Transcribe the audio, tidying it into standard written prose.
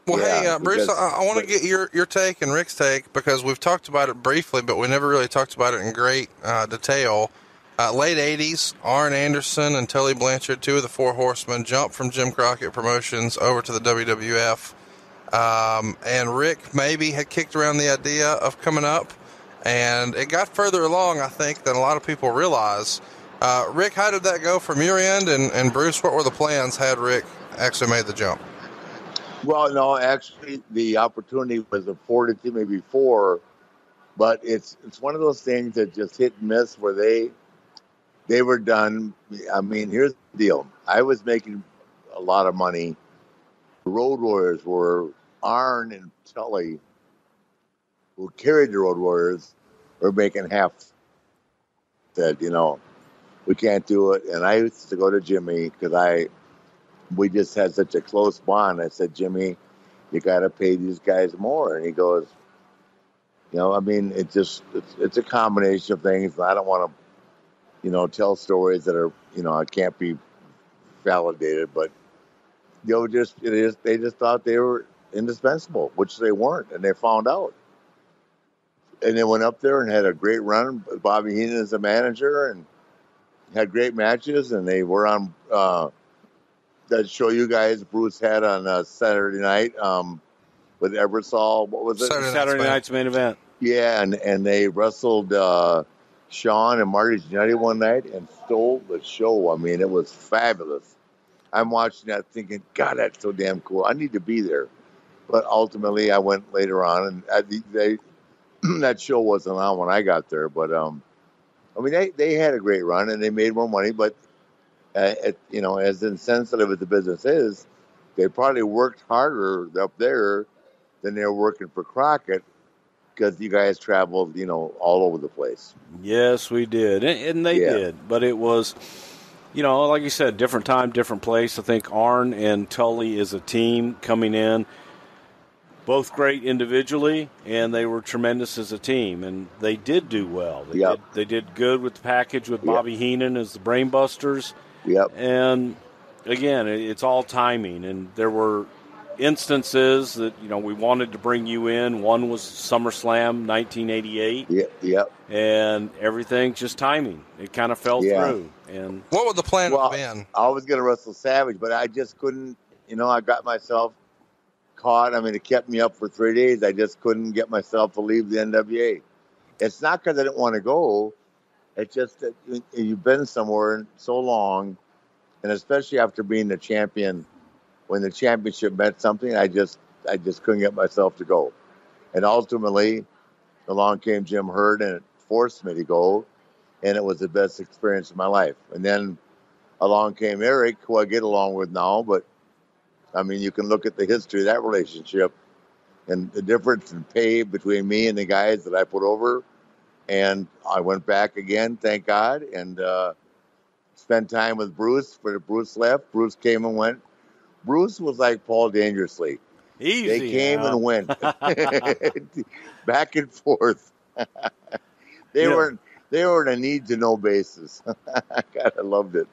Well, Yeah, hey, Bruce, I want to get your take and Rick's take, because we've talked about it briefly, but we never really talked about it in great detail. Late 80s, Arn Anderson and Tully Blanchard, two of the Four Horsemen, jumped from Jim Crockett Promotions over to the WWF. And Rick maybe had kicked around the idea of coming up, and it got further along, I think, than a lot of people realize. Rick, how did that go from your end? And Bruce, what were the plans had Rick actually made the jump? Well, no, actually, the opportunity was afforded to me before, but it's one of those things that just hit and miss where they were done. I mean, here's the deal. I was making a lot of money. The Road Warriors were Arn and Tully, who carried the Road Warriors, were making half. Said, we can't do it. And I used to go to Jimmy because we just had such a close bond. I said, Jimmy, you got to pay these guys more. And he goes, I mean, it's a combination of things. I don't want to, tell stories that are, I can't be validated, but they just thought they were indispensable, which they weren't, and they found out. And they went up there and had a great run. Bobby Heenan as a manager, and had great matches. And they were on that show you guys Bruce had on Saturday night with Ebersol. What was it? Saturday night's main event. Yeah, and they wrestled Sean and Marty Jannetty one night and stole the show. I mean, it was fabulous. I'm watching that thinking, God, that's so damn cool. I need to be there. But ultimately, I went later on, and that show wasn't on when I got there. But, I mean, they had a great run, and they made more money. But, as insensitive as the business is, they probably worked harder up there than they were working for Crockett, because you guys traveled, all over the place. Yes, we did. And they did. But it was, like you said, different time, different place. I think Arn and Tully as a team coming in, both great individually, and they were tremendous as a team. And they did do well. They did good with the package with Bobby Heenan as the Brainbusters. Yep. And, again, it's all timing. And there were instances that, we wanted to bring you in. One was SummerSlam 1988. Yep. And everything, just timing. It kind of fell through. And what would the plan have been? I was going to wrestle Savage, but I just couldn't, I got myself caught. I mean, it kept me up for 3 days. I just couldn't get myself to leave the NWA. It's not because I didn't want to go. It's just that you've been somewhere so long, and especially after being the champion, when the championship meant something, I just couldn't get myself to go. And ultimately, along came Jim Herd, and it forced me to go, and it was the best experience of my life. And then along came Eric, who I get along with now, but, I mean, you can look at the history of that relationship and the difference in pay between me and the guys that I put over. And I went back again, thank God, and spent time with Bruce. When Bruce left, Bruce came and went. Bruce was like Paul Dangerously. Easy. They came and went back and forth. They were in a need to know basis. God, I loved it.